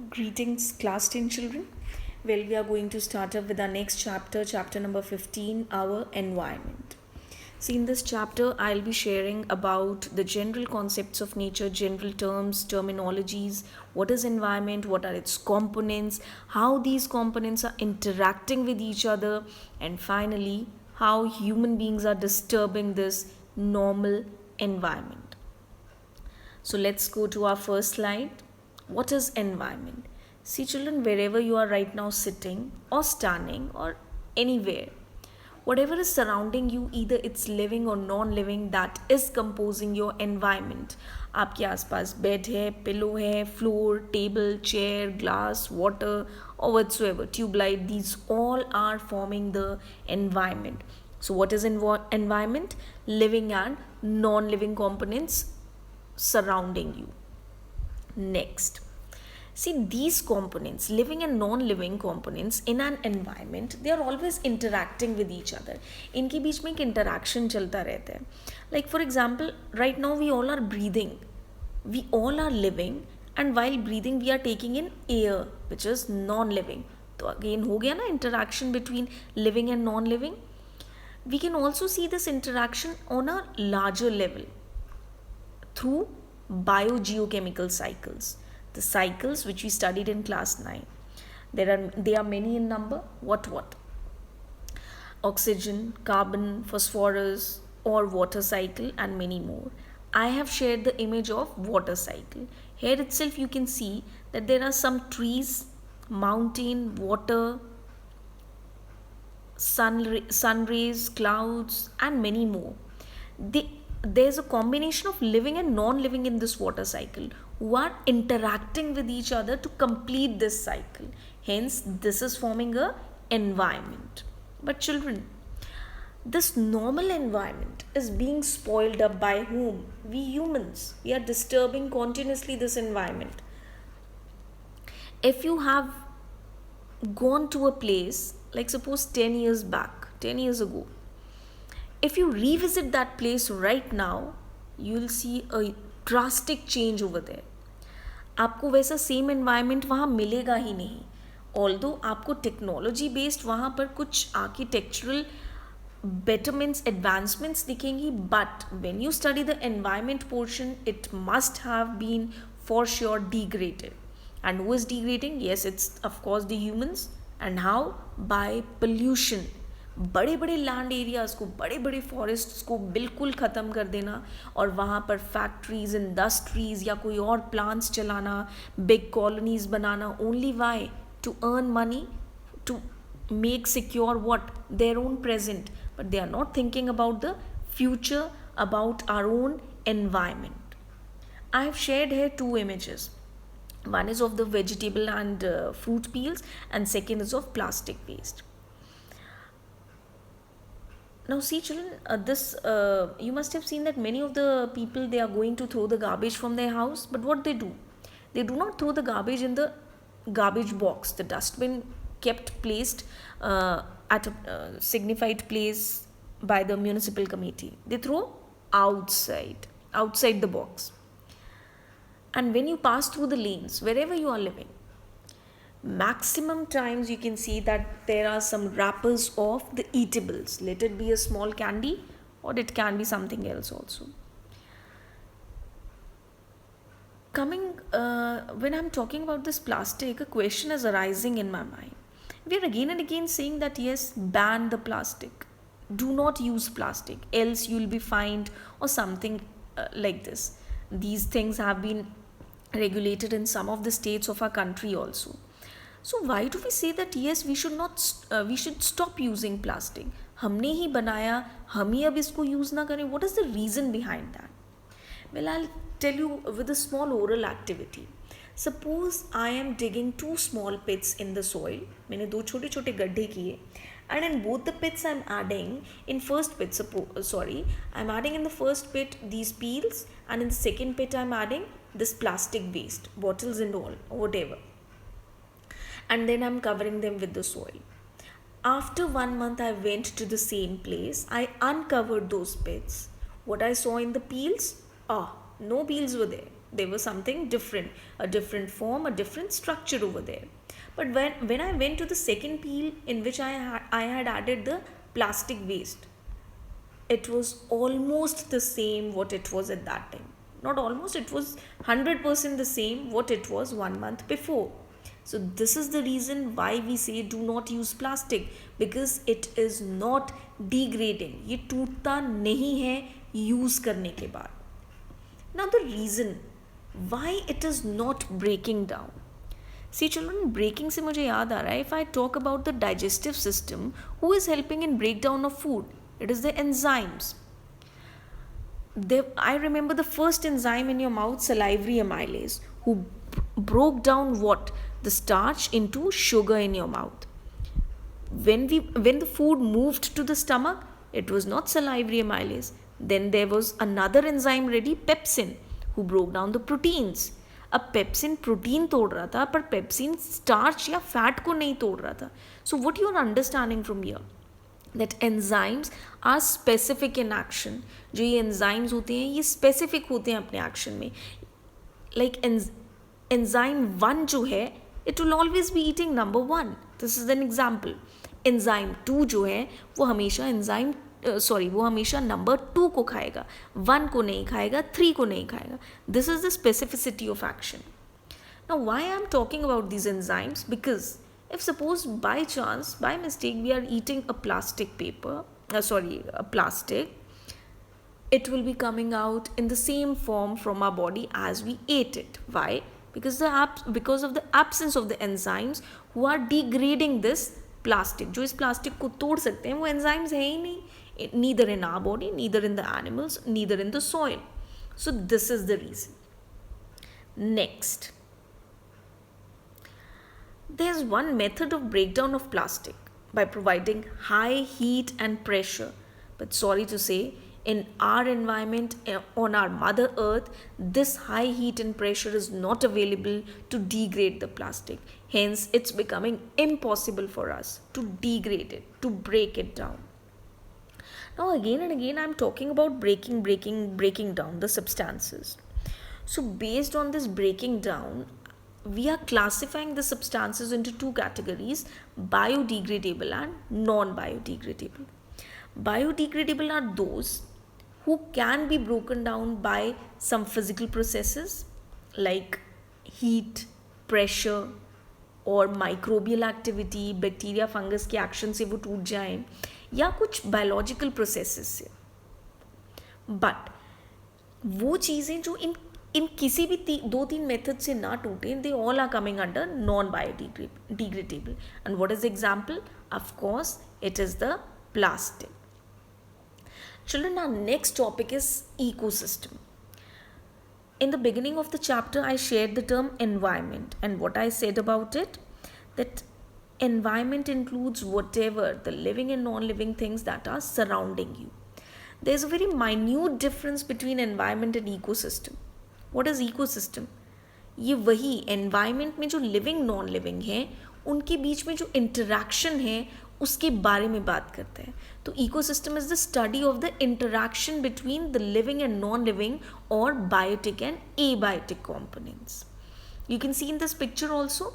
Greetings, class 10 children. Well, we are going to start up with our next chapter, chapter number 15, our environment. See, in this chapter, I'll be sharing about the general concepts of nature, general terms, terminologies, what is environment, what are its components, how these components are interacting with each other, and finally, how human beings are disturbing this normal environment. So let's go to our first slide. What is environment? See, children, wherever you are right now sitting or standing or anywhere, whatever is surrounding you, either it's living or non-living, that is composing your environment. आपके आसपास bed है, pillow है, floor, table, chair, glass, water or whatsoever, tube light, these all are forming the environment. So what is environment? Living and non-living components surrounding you. Next, see, these components, living and non-living components in an environment, they are always interacting with each other. इनके बीच में एक interaction चलता रहता है. Like for example, right now we all are breathing, we all are living, and while breathing we are taking in air which is non-living. तो again हो गया ना interaction between living and non-living. We can also see this interaction on a larger level through biogeochemical cycles, the cycles which we studied in class 9. They are many in number. What? Oxygen, carbon, phosphorus, or water cycle, and many more. I have shared the image of water cycle. Here itself you can see that there are some trees, mountain, water, sun rays, clouds, and many more. There's a combination of living and non-living in this water cycle who are interacting with each other to complete this cycle. Hence, this is forming a environment. But children, this normal environment is being spoiled up by whom? We humans. We are disturbing continuously this environment. If you have gone to a place, like suppose 10 years back, 10 years ago, if you revisit that place right now, you will see a drastic change over there. आपको वैसा same environment वहाँ मिलेगा ही नहीं. Although आपको technology based वहाँ पर कुछ architectural betterments, advancements दिखेंगी, but when you study the environment portion, it must have been for sure degraded. And who is degrading? Yes, it's of course the humans. And how? By pollution. बड़े बड़े land areas को, बड़े बड़े forests को बिल्कुल ख़त्म कर देना और वहाँ पर फैक्ट्रीज, इंडस्ट्रीज़ या कोई और प्लांट्स चलाना, बिग कॉलोनीज़ बनाना, only why to earn money, to make secure what? Their own present, but they are not thinking about the future, about our own environment. I have shared here two images. One is of the vegetable and fruit peels, and second is of plastic waste. Now see children, you must have seen that many of the people, they are going to throw the garbage from their house, but what they do? They do not throw the garbage in the garbage box, the dustbin kept placed at a signified place by the municipal committee. They throw outside the box. And when you pass through the lanes, wherever you are living, maximum times you can see that there are some wrappers of the eatables. Let it be a small candy or it can be something else also. When I'm talking about this plastic, a question is arising in my mind. We are again and again saying that yes, ban the plastic. Do not use plastic, else you will be fined or something like this. These things have been regulated in some of the states of our country also. So why do we say that yes, we should stop using plastic? हमने ही बनाया, हम ही अब इसको use ना करें. What is the reason behind that? Well, I'll tell you with a small oral activity. Suppose I am digging two small pits in the soil. मैंने दो छोटे छोटे गड्ढे किए. And in both the pits I'm adding, in first pit, I'm adding in the first pit these peels, and in the second pit I'm adding this plastic waste, bottles and all, whatever. And then I'm covering them with the soil. After 1 month I went to the same place. I uncovered those pits. What I saw in the peels? No peels were there. There was something different, a different form, a different structure over there. But when I went to the second peel in which I had added the plastic waste, it was almost the same what it was at that time. Not almost, it was 100% the same what it was 1 month before. So this is the reason why we say do not use plastic, because it is not degrading. ये टूटता नहीं है use करने के बाद. Now the reason why it is not breaking down. See children, breaking से मुझे याद आ रहा है, if I talk about the digestive system, who is helping in breakdown of food? It is the enzymes. I remember the first enzyme in your mouth, salivary amylase, who broke down what? The starch into sugar in your mouth. When the food moved to the stomach, it was not salivary amylase. Then there was another enzyme ready, pepsin, who broke down the proteins. अब pepsin protein तोड़ रहा था, पर pepsin starch या fat को नहीं तोड़ रहा था. So what you are understanding from here, that enzymes are specific in action. जो ये enzymes होते हैं ये specific होते हैं अपने action में. Like enzyme 1 जो है, it will always be eating number 1. This is an example. Enzyme 2 जो है वो हमेशा वो हमेशा नंबर 2 को खाएगा, 1 को नहीं खाएगा, 3 को नहीं खाएगा. This is the specificity of action. Now why I am talking about these enzymes? Because if suppose by chance, by mistake, we are eating a plastic, it will be coming out in the same form from our body as we ate it. Why? Because of the absence of the enzymes who are degrading this plastic. जो इस plastic को तोड़ सकते हैं वो enzymes है ही नहीं. Neither in our body, neither in the animals, neither in the soil. So this is the reason. Next. There's one method of breakdown of plastic by providing high heat and pressure. But sorry to say, in our environment, on our Mother Earth, this high heat and pressure is not available to degrade the plastic. Hence, it's becoming impossible for us to degrade it, to break it down. Now, again and again, I'm talking about breaking down the substances. So, based on this breaking down, we are classifying the substances into 2 categories, biodegradable and non-biodegradable. Biodegradable are those who can be broken down by some physical processes like heat, pressure और microbial activity, bacteria, fungus के action से वो टूट जाएं, या कुछ biological processes से. But वो चीज़ें जो इन किसी भी 2-3 मेथड से ना टूटे, they all are coming under non-biodegradable. And what is the example? Of course, it is the plastic. Children, our next topic is ecosystem. In the beginning of the chapter, I shared the term environment, and what I said about it, that environment includes whatever the living and non-living things that are surrounding you. There's a very minute difference between environment and ecosystem. What is ecosystem? ये वही environment में जो living non-living है उनके बीच में जो interaction है उसके बारे में बात करते हैं. तो ecosystem is the study of the interaction between the living and non-living or biotic and abiotic components. You can see in this picture also,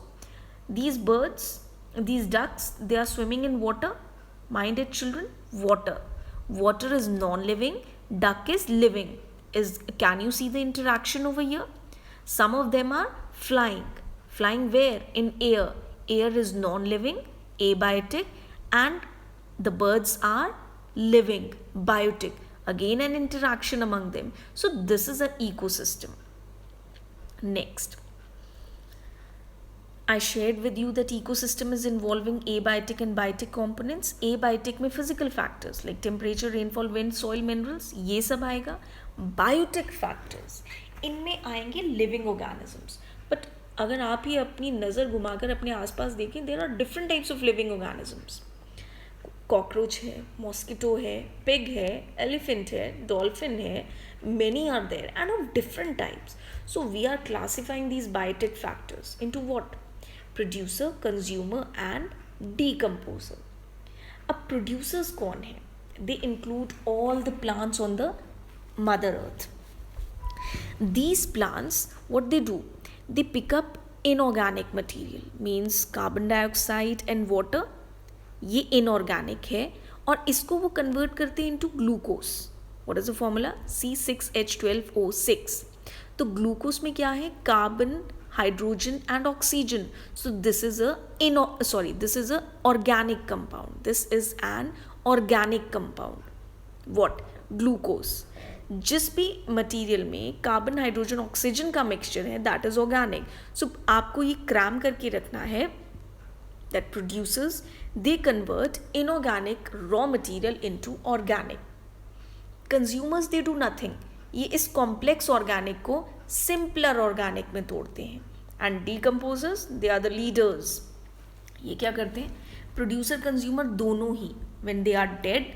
these birds, these ducks, they are swimming in water. Mind it children, water. Water is non-living, duck is living. Can you see the interaction over here? Some of them are flying. Flying where? In air. Air is non-living, abiotic, and the birds are living, biotic. Again an interaction among them. So this is an ecosystem. Next. I shared with you that ecosystem is involving abiotic and biotic components. Abiotic में physical factors like temperature, rainfall, wind, soil, minerals, ये सब आएगा. Biotic factors, इनमें आएंगे living organisms. But अगर आप ही अपनी नज़र घुमाकर अपने आसपास देखें, there are different types of living organisms. Cockroach है, mosquito है, pig है, elephant है, dolphin है, many are there and of different types. So we are classifying these biotic factors into what? Producer, consumer and decomposer. अब producers कौन है? They include all the plants on the Mother Earth. these plants, what they do, they pick up inorganic material, means carbon dioxide and water, ये inorganic है, और इसको वो convert करते हैं into glucose. What is the formula? C6H12O6. तो glucose में क्या है? Carbon, hydrogen and oxygen. So this is a organic compound. This is an organic compound. What? Glucose. जिस भी मटेरियल में कार्बन हाइड्रोजन ऑक्सीजन का मिक्सचर है दैट इज ऑर्गेनिक. सो आपको ये क्रैम करके रखना है that producers they convert inorganic raw material into organic. Consumers they do nothing. ये इस कॉम्प्लेक्स ऑर्गेनिक को सिंपलर ऑर्गेनिक में तोड़ते हैं. And decomposers they are the leaders. ये क्या करते हैं? प्रोड्यूसर कंज्यूमर दोनों ही व्हेन दे आर डेड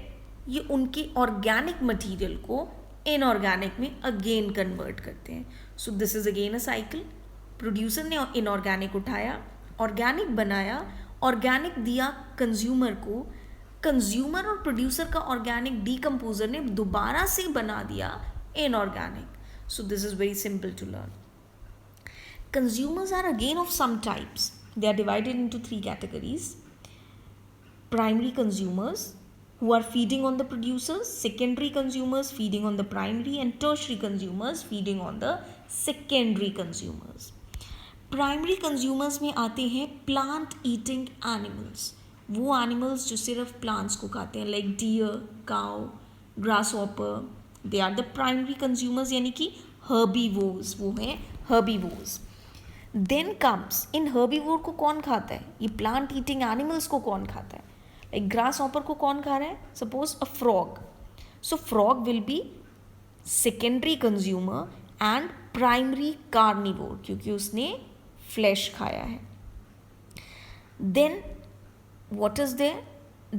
ये उनके ऑर्गेनिक मटेरियल को इनऑर्गेनिक में अगेन कन्वर्ट करते हैं. So this is again a cycle. Producer ने इनऑर्गेनिक उठाया, ऑर्गेनिक बनाया, ऑर्गेनिक दिया कंज्यूमर को, कंज्यूमर और प्रोड्यूसर का ऑर्गेनिक डीकम्पोजर ने दोबारा से बना दिया inorganic. So this is very simple to learn. Consumers are again of some types. They are divided into 3 categories. Primary consumers, who are feeding on the producers, secondary consumers feeding on the primary, and tertiary consumers feeding on the secondary consumers. Primary consumers में आते हैं plant eating animals. वो animals जो सिर्फ plants को खाते हैं, like deer, cow, grasshopper. They are the primary consumers, यानी कि herbivores. वो हैं herbivores. Then comes in herbivore को कौन खाता है? ये plant eating animals को कौन खाता है? Like grasshopper को कौन खा रहा है? Suppose a frog. So frog will be secondary consumer and primary carnivore क्योंकि उसने flesh खाया है. Then what is there?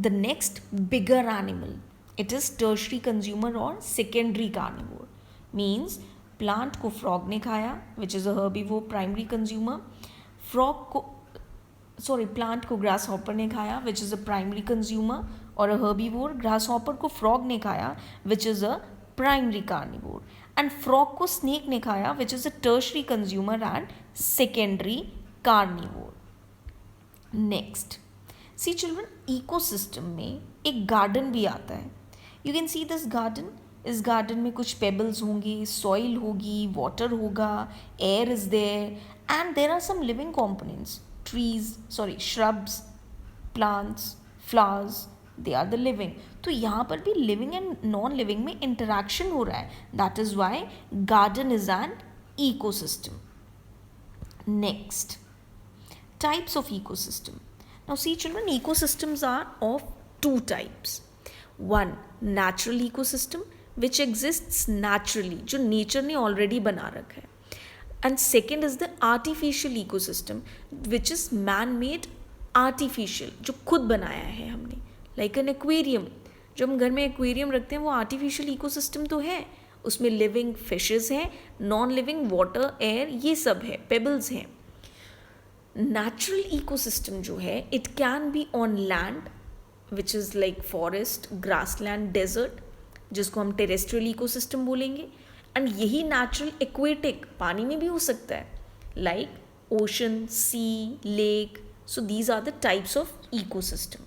The next bigger animal. It is tertiary consumer or secondary carnivore. Means plant को frog ने खाया which is a herbivore primary consumer. Plant को grasshopper ने खाया which is a primary consumer और a herbivore. grasshopper को frog ने खाया which is a primary carnivore. And frog को snake ने खाया which is a tertiary consumer and secondary carnivore. Next, see children, ecosystem में एक garden भी आता है. You can see this garden. इस गार्डन में कुछ पेबल्स होंगी, सॉइल होगी, वाटर होगा, air is there and there are some living components, shrubs, plants, flowers, they are the living. तो यहाँ पर भी लिविंग एंड नॉन लिविंग में इंटरेक्शन हो रहा है. That is why garden is an ecosystem. Next, types of ecosystem. Now see children, ecosystems are of 2 types. One, natural ecosystem which exists naturally, जो nature ने ऑलरेडी बना रखा है. And second is the artificial ecosystem which is man made artificial, जो खुद बनाया है हमने. लाइक एन एक्वेरियम, जो हम घर में एक्वेरियम रखते हैं वो आर्टिफिशियल इकोसिस्टम तो है. उसमें लिविंग फिशेस हैं, नॉन लिविंग वाटर, एयर, ये सब है, पेबल्स हैं. नेचुरल इकोसिस्टम जो है it can be on land which is like forest, grassland, desert, जिसको हम टेरेस्ट्रियल इकोसिस्टम बोलेंगे. एंड यही नेचुरल एक्वेटिक पानी में भी हो सकता है, like ocean, sea, lake. So these are the types of ecosystem.